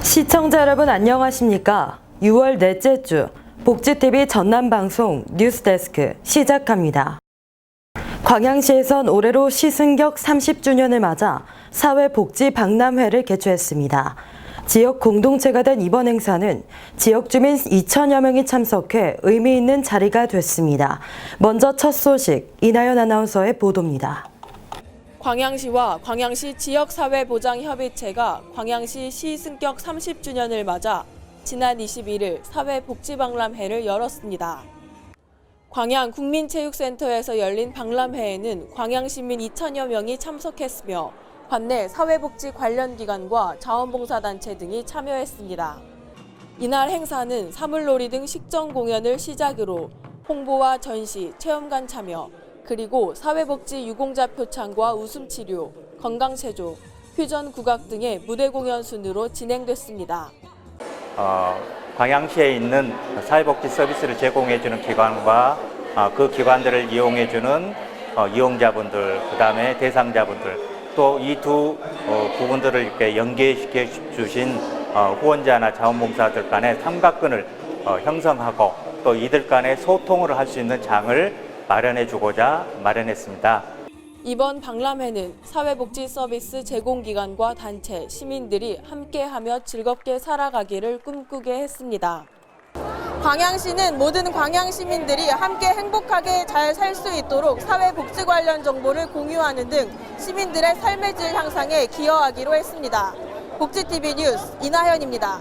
시청자 여러분 안녕하십니까? 6월 넷째 주 복지TV 전남방송 뉴스데스크 시작합니다. 광양시에선 올해로 시승격 30주년을 맞아 사회복지박람회를 개최했습니다. 지역 공동체가 된 이번 행사는 지역 주민 2천여 명이 참석해 의미 있는 자리가 됐습니다. 먼저 첫 소식 이나연 아나운서의 보도입니다. 광양시와 광양시 지역사회보장협의체가 광양시 시승격 30주년을 맞아 지난 21일 사회복지박람회를 열었습니다. 광양국민체육센터에서 열린 박람회에는 광양시민 2천여 명이 참석했으며 관내 사회복지 관련 기관과 자원봉사단체 등이 참여했습니다. 이날 행사는 사물놀이 등 식전 공연을 시작으로 홍보와 전시, 체험관 참여, 그리고 사회복지 유공자 표창과 웃음치료, 건강체조, 퓨전 국악 등의 무대 공연 순으로 진행됐습니다. 광양시에 있는 사회복지 서비스를 제공해주는 기관과 그 기관들을 이용해주는 이용자분들, 그 다음에 대상자분들, 또 이 두 부분들을 이렇게 연계시켜 주신 후원자나 자원봉사들 간의 삼각근을 형성하고 또 이들 간의 소통을 할 수 있는 장을 마련해주고자 마련했습니다. 이번 박람회는 사회복지 서비스 제공기관과 단체, 시민들이 함께하며 즐겁게 살아가기를 꿈꾸게 했습니다. 광양시는 모든 광양 시민들이 함께 행복하게 잘 살 수 있도록 사회복지 관련 정보를 공유하는 등 시민들의 삶의 질 향상에 기여하기로 했습니다. 복지TV 뉴스 이나현입니다.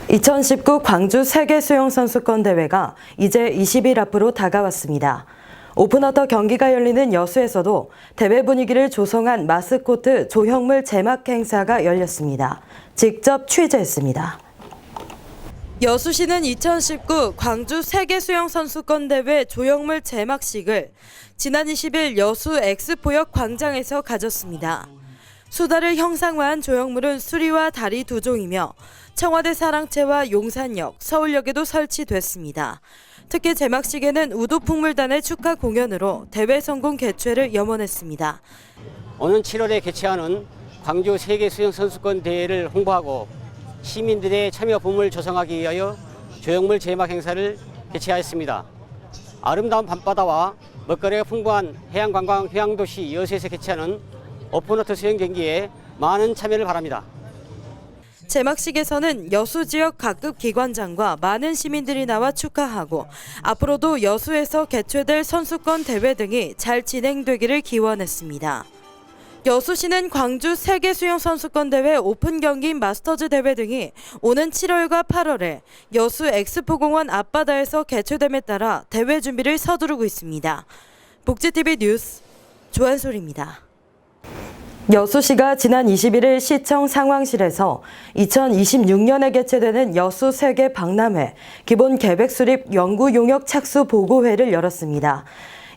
2019 광주 세계수영선수권 대회가 이제 20일 앞으로 다가왔습니다. 오픈워터 경기가 열리는 여수에서도 대회 분위기를 조성한 마스코트 조형물 제막 행사가 열렸습니다. 직접 취재했습니다. 여수시는 2019 광주 세계수영선수권 대회 조형물 제막식을 지난 20일 여수 엑스포역 광장에서 가졌습니다. 수다를 형상화한 조형물은 수리와 다리 2종이며 청와대 사랑채와 용산역, 서울역에도 설치됐습니다. 특히 제막식에는 우도풍물단의 축하 공연으로 대회 성공 개최를 염원했습니다. 오는 7월에 개최하는 광주 세계수영선수권 대회를 홍보하고 시민들의 참여 붐을 조성하기 위하여 조형물 제막 행사를 개최하였습니다. 아름다운 밤바다와 먹거리가 풍부한 해양관광 휴양도시 여수에서 개최하는 오픈워터 수영 경기에 많은 참여를 바랍니다. 제막식에서는 여수 지역 각급 기관장과 많은 시민들이 나와 축하하고 앞으로도 여수에서 개최될 선수권 대회 등이 잘 진행되기를 기원했습니다. 여수시는 광주 세계수영선수권 대회 오픈 경기인 마스터즈 대회 등이 오는 7월과 8월에 여수 엑스포공원 앞바다에서 개최됨에 따라 대회 준비를 서두르고 있습니다. 복지TV 뉴스 조한솔입니다. 여수시가 지난 21일 시청 상황실에서 2026년에 개최되는 여수 세계 박람회 기본 계획 수립 연구 용역 착수 보고회를 열었습니다.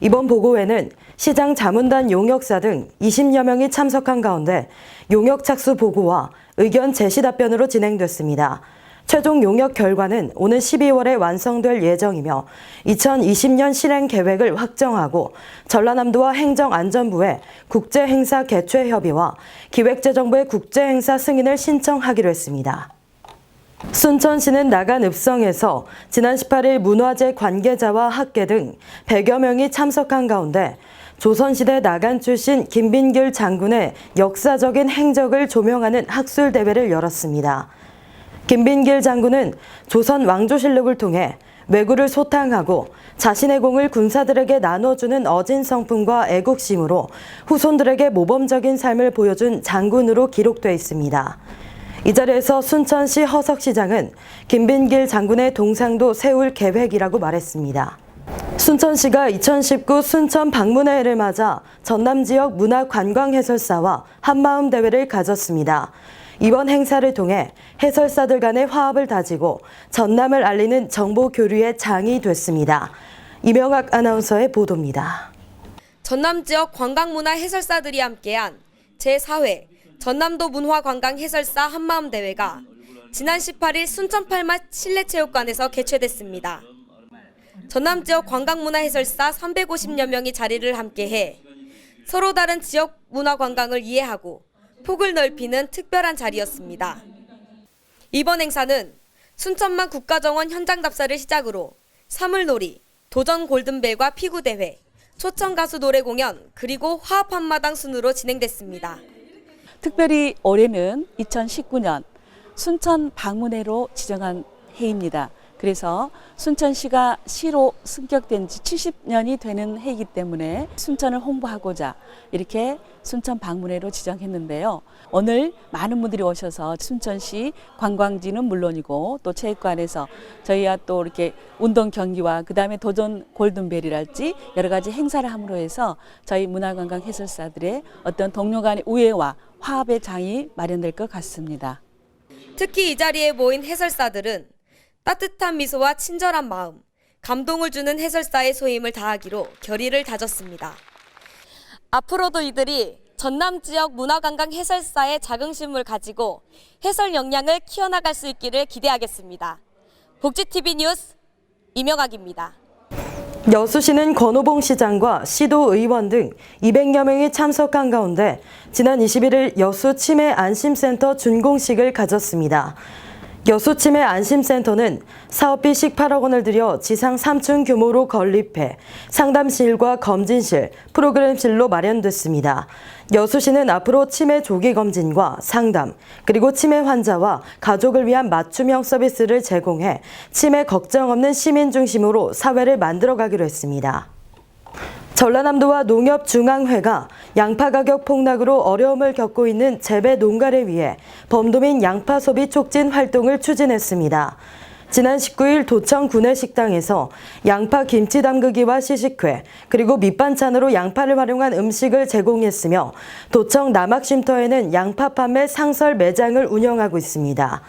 이번 보고회는 시장 자문단 용역사 등 20여 명이 참석한 가운데 용역 착수 보고와 의견 제시 답변으로 진행됐습니다. 최종 용역 결과는 오는 12월에 완성될 예정이며 2020년 실행 계획을 확정하고 전라남도와 행정안전부에 국제행사 개최 협의와 기획재정부의 국제행사 승인을 신청하기로 했습니다. 순천시는 나간 읍성에서 지난 18일 문화재 관계자와 학계 등 100여 명이 참석한 가운데 조선시대 나간 출신 김빈길 장군의 역사적인 행적을 조명하는 학술대회를 열었습니다. 김빈길 장군은 조선 왕조실록을 통해 왜구를 소탕하고 자신의 공을 군사들에게 나눠주는 어진 성품과 애국심으로 후손들에게 모범적인 삶을 보여준 장군으로 기록되어 있습니다. 이 자리에서 순천시 허석시장은 김빈길 장군의 동상도 세울 계획이라고 말했습니다. 순천시가 2019 순천 방문회를 맞아 전남 지역 문화관광해설사와 한마음 대회를 가졌습니다. 이번 행사를 통해 해설사들 간의 화합을 다지고 전남을 알리는 정보 교류의 장이 됐습니다. 이명학 아나운서의 보도입니다. 전남 지역 관광문화 해설사들이 함께한 제4회 전남도 문화관광 해설사 한마음 대회가 지난 18일 순천 팔마 실내체육관에서 개최됐습니다. 전남 지역 관광문화 해설사 350여 명이 자리를 함께해 서로 다른 지역 문화 관광을 이해하고 폭을 넓히는 특별한 자리였습니다. 이번 행사는 순천만 국가정원 현장 답사를 시작으로 사물놀이, 도전 골든벨과 피구대회, 초청가수 노래 공연, 그리고 화합 한마당 순으로 진행됐습니다. 특별히 올해는 2019년 순천 방문해로 지정한 해입니다. 그래서 순천시가 시로 승격된 지 70년이 되는 해이기 때문에 순천을 홍보하고자 이렇게 순천 방문해로 지정했는데요. 오늘 많은 분들이 오셔서 순천시 관광지는 물론이고 또 체육관에서 저희가 또 이렇게 운동 경기와 그다음에 도전 골든벨이랄지 여러 가지 행사를 함으로 해서 저희 문화관광 해설사들의 어떤 동료 간의 우애와 화합의 장이 마련될 것 같습니다. 특히 이 자리에 모인 해설사들은 따뜻한 미소와 친절한 마음, 감동을 주는 해설사의 소임을 다하기로 결의를 다졌습니다. 앞으로도 이들이 전남 지역 문화관광 해설사의 자긍심을 가지고 해설 역량을 키워나갈 수 있기를 기대하겠습니다. 복지TV 뉴스 이명학입니다. 여수시는 권오봉 시장과 시도의원 등 200여 명이 참석한 가운데 지난 21일 여수 치매 안심센터 준공식을 가졌습니다. 여수 치매 안심센터는 사업비 18억 원을 들여 지상 3층 규모로 건립해 상담실과 검진실, 프로그램실로 마련됐습니다. 여수시는 앞으로 치매 조기 검진과 상담, 그리고 치매 환자와 가족을 위한 맞춤형 서비스를 제공해 치매 걱정 없는 시민 중심으로 사회를 만들어가기로 했습니다. 전라남도와 농협중앙회가 양파 가격 폭락으로 어려움을 겪고 있는 재배 농가를 위해 범도민 양파 소비 촉진 활동을 추진했습니다. 지난 19일 도청 구내식당에서 양파 김치 담그기와 시식회, 그리고 밑반찬으로 양파를 활용한 음식을 제공했으며 도청 남학쉼터에는 양파 판매 상설 매장을 운영하고 있습니다.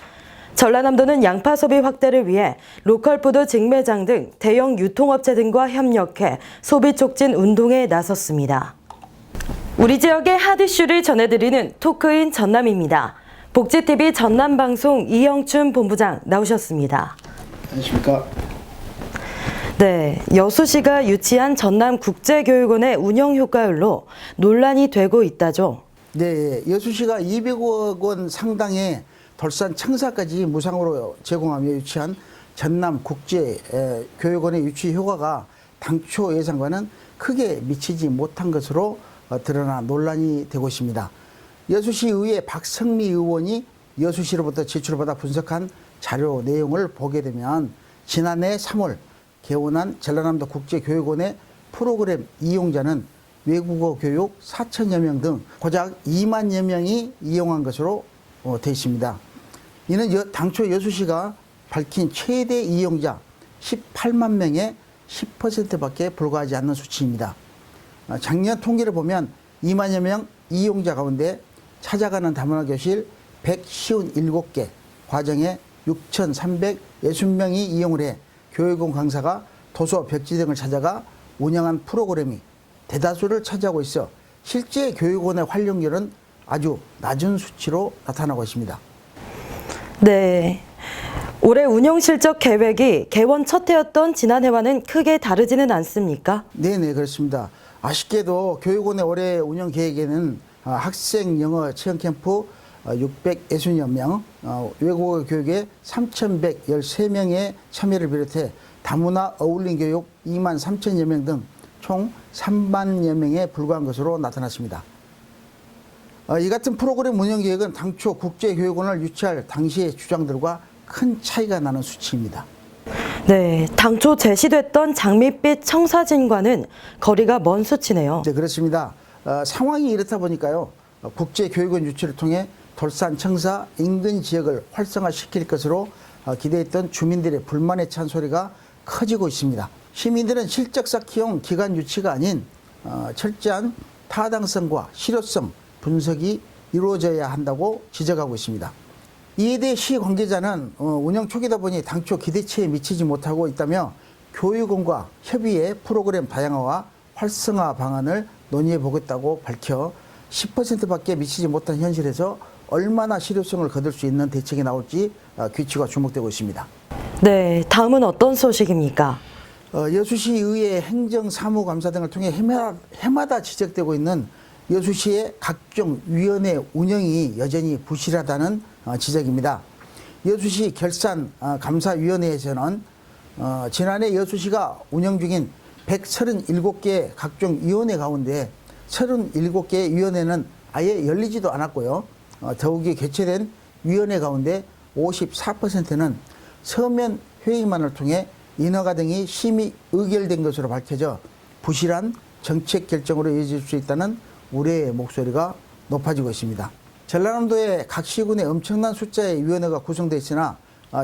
전라남도는 양파 소비 확대를 위해 로컬푸드 직매장 등 대형 유통업체 등과 협력해 소비 촉진 운동에 나섰습니다. 우리 지역의 핫 이슈를 전해드리는 토크인 전남입니다. 복지TV 전남방송 이영춘 본부장 나오셨습니다. 안녕하십니까. 네, 여수시가 유치한 전남국제교육원의 운영 효과율로 논란이 되고 있다죠. 네, 여수시가 200억 원 상당의 돌산 청사까지 무상으로 제공하며 유치한 전남국제교육원의 유치 효과가 당초 예상과는 크게 미치지 못한 것으로 드러나 논란이 되고 있습니다. 여수시의회 박성미 의원이 여수시로부터 제출받아 분석한 자료 내용을 보게 되면 지난해 3월 개원한 전라남도 국제교육원의 프로그램 이용자는 외국어 교육 4천여 명 등 고작 2만여 명이 이용한 것으로 되어 있습니다. 이는 당초 여수시가 밝힌 최대 이용자 18만 명의 10%밖에 불과하지 않는 수치입니다. 작년 통계를 보면 2만여 명 이용자 가운데 찾아가는 다문화 교실 157개, 과정에 6,360명이 이용을 해 교육원 강사가 도서, 벽지 등을 찾아가 운영한 프로그램이 대다수를 차지하고 있어 실제 교육원의 활용률은 아주 낮은 수치로 나타나고 있습니다. 네. 올해 운영 실적 계획이 개원 첫 해였던 지난해와는 크게 다르지는 않습니까? 네네, 그렇습니다. 아쉽게도 교육원의 올해 운영 계획에는 학생 영어 체험 캠프 660여 명, 외국어 교육에 3,113명의 참여를 비롯해 다문화 어울린 교육 2만 3천여 명 등 총 3만여 명에 불과한 것으로 나타났습니다. 이 같은 프로그램 운영 계획은 당초 국제교육원을 유치할 당시의 주장들과 큰 차이가 나는 수치입니다. 네, 당초 제시됐던 장밋빛 청사진과는 거리가 먼 수치네요. 네, 그렇습니다. 상황이 이렇다 보니까요, 국제교육원 유치를 통해 돌산, 청사 인근 지역을 활성화시킬 것으로 기대했던 주민들의 불만에 찬 소리가 커지고 있습니다. 시민들은 실적 쌓기용 기관 유치가 아닌 철저한 타당성과 실효성 분석이 이루어져야 한다고 지적하고 있습니다. 이에 대해 시 관계자는 운영 초기다 보니 당초 기대치에 미치지 못하고 있다며 교육원과 협의해 프로그램 다양화와 활성화 방안을 논의해 보겠다고 밝혀 10%밖에 미치지 못한 현실에서 얼마나 실효성을 거둘 수 있는 대책이 나올지 귀추가 주목되고 있습니다. 네, 다음은 어떤 소식입니까? 여수시의회 행정사무감사 등을 통해 해마다 지적되고 있는 여수시의 각종 위원회 운영이 여전히 부실하다는 지적입니다. 여수시 결산 감사위원회에서는 지난해 여수시가 운영 중인 137개 각종 위원회 가운데 37개의 위원회는 아예 열리지도 않았고요. 더욱이 개최된 위원회 가운데 54%는 서면 회의만을 통해 인허가 등이 심의 의결된 것으로 밝혀져 부실한 정책 결정으로 이어질 수 있다는 우려의 목소리가 높아지고 있습니다. 전라남도의 각 시군에 엄청난 숫자의 위원회가 구성되어 있으나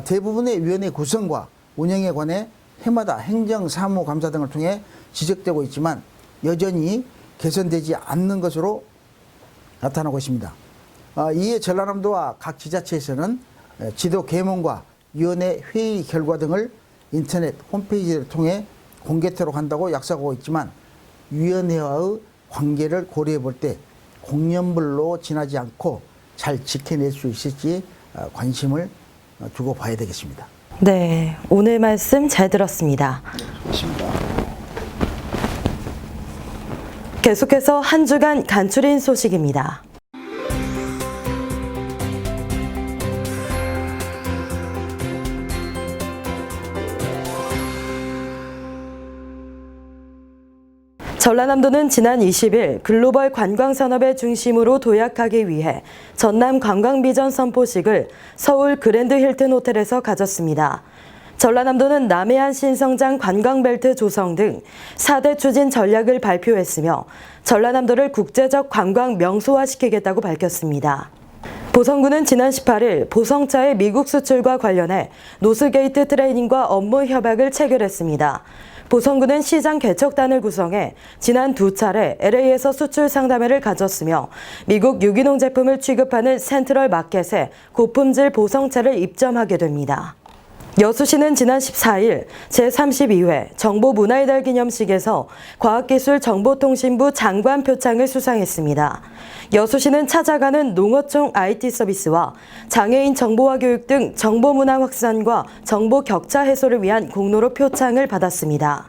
대부분의 위원회 구성과 운영에 관해 해마다 행정사무감사 등을 통해 지적되고 있지만 여전히 개선되지 않는 것으로 나타나고 있습니다. 이에 전라남도와 각 지자체에서는 지도 개몽과 위원회 회의 결과 등을 인터넷 홈페이지를 통해 공개토록 한다고 약속하고 있지만 위원회와의 관계를 고려해 볼 때 공연불로 지나지 않고 잘 지켜낼 수 있을지 관심을 두고 봐야 되겠습니다. 네, 오늘 말씀 잘 들었습니다. 고맙습니다. 계속해서 한 주간 간추린 소식입니다. 전라남도는 지난 20일 글로벌 관광산업의 중심으로 도약하기 위해 전남 관광비전 선포식을 서울 그랜드 힐튼 호텔에서 가졌습니다. 전라남도는 남해안 신성장 관광벨트 조성 등 4대 추진 전략을 발표했으며 전라남도를 국제적 관광 명소화시키겠다고 밝혔습니다. 보성군은 지난 18일 보성차의 미국 수출과 관련해 노스게이트 트레이닝과 업무 협약을 체결했습니다. 보성군은 시장 개척단을 구성해 지난 2차례 LA에서 수출 상담회를 가졌으며 미국 유기농 제품을 취급하는 센트럴 마켓에 고품질 보성차를 입점하게 됩니다. 여수시는 지난 14일 제32회 정보문화의 달 기념식에서 과학기술정보통신부 장관 표창을 수상했습니다. 여수시는 찾아가는 농어촌 IT 서비스와 장애인 정보화 교육 등 정보문화 확산과 정보 격차 해소를 위한 공로로 표창을 받았습니다.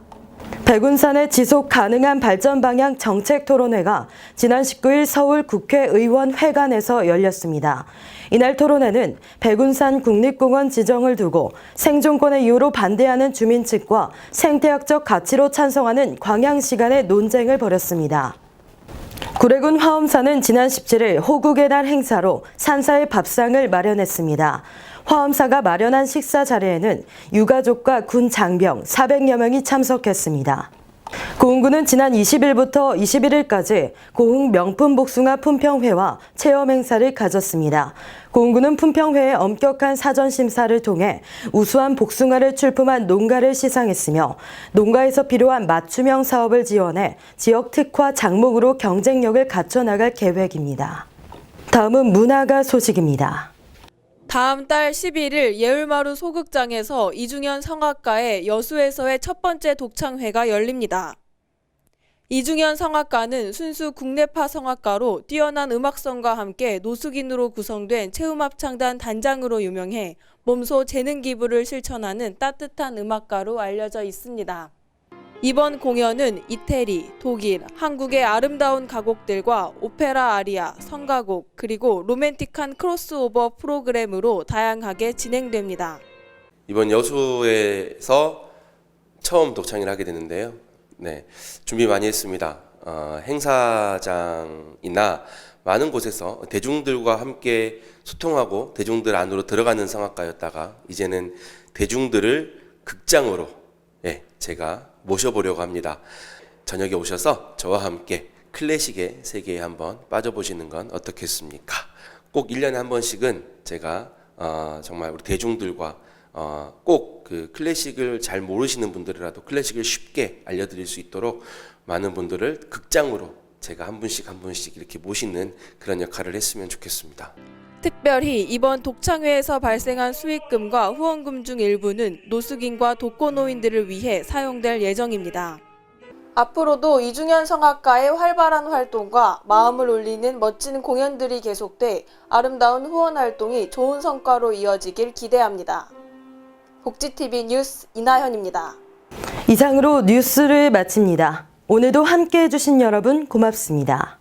백운산의 지속 가능한 발전 방향 정책 토론회가 지난 19일 서울 국회의원 회관에서 열렸습니다. 이날 토론회는 백운산 국립공원 지정을 두고 생존권의 이유로 반대하는 주민 측과 생태학적 가치로 찬성하는 광양시 간의 논쟁을 벌였습니다. 구례군 화엄사는 지난 17일 호국의 날 행사로 산사의 밥상을 마련했습니다. 화엄사가 마련한 식사 자리에는 유가족과 군 장병 400여 명이 참석했습니다. 고흥군은 지난 20일부터 21일까지 고흥 명품 복숭아 품평회와 체험 행사를 가졌습니다. 고흥군은 품평회의 엄격한 사전 심사를 통해 우수한 복숭아를 출품한 농가를 시상했으며 농가에서 필요한 맞춤형 사업을 지원해 지역 특화 장목으로 경쟁력을 갖춰나갈 계획입니다. 다음은 문화가 소식입니다. 다음 달 11일 예울마루 소극장에서 이중현 성악가의 여수에서의 첫 번째 독창회가 열립니다. 이중현 성악가는 순수 국내파 성악가로 뛰어난 음악성과 함께 노숙인으로 구성된 체음합창단 단장으로 유명해 몸소 재능 기부를 실천하는 따뜻한 음악가로 알려져 있습니다. 이번 공연은 이태리, 독일, 한국의 아름다운 가곡들과 오페라 아리아, 성가곡, 그리고 로맨틱한 크로스오버 프로그램으로 다양하게 진행됩니다. 이번 여수에서 처음 독창을 하게 되는데요. 네, 준비 많이 했습니다. 행사장이나 많은 곳에서 대중들과 함께 소통하고 대중들 안으로 들어가는 성악가였다가 이제는 대중들을 극장으로 제가 모셔보려고 합니다. 저녁에 오셔서 저와 함께 클래식의 세계에 한번 빠져보시는 건 어떻겠습니까? 꼭 1년에 한 번씩은 제가 정말 우리 대중들과 꼭 그 클래식을 잘 모르시는 분들이라도 클래식을 쉽게 알려드릴 수 있도록 많은 분들을 극장으로 제가 한 분씩 이렇게 모시는 그런 역할을 했으면 좋겠습니다. 특별히 이번 독창회에서 발생한 수익금과 후원금 중 일부는 노숙인과 독거노인들을 위해 사용될 예정입니다. 앞으로도 이중현 성악가의 활발한 활동과 마음을 울리는 멋진 공연들이 계속돼 아름다운 후원 활동이 좋은 성과로 이어지길 기대합니다. 복지TV 뉴스 이나현입니다. 이상으로 뉴스를 마칩니다. 오늘도 함께해 주신 여러분 고맙습니다.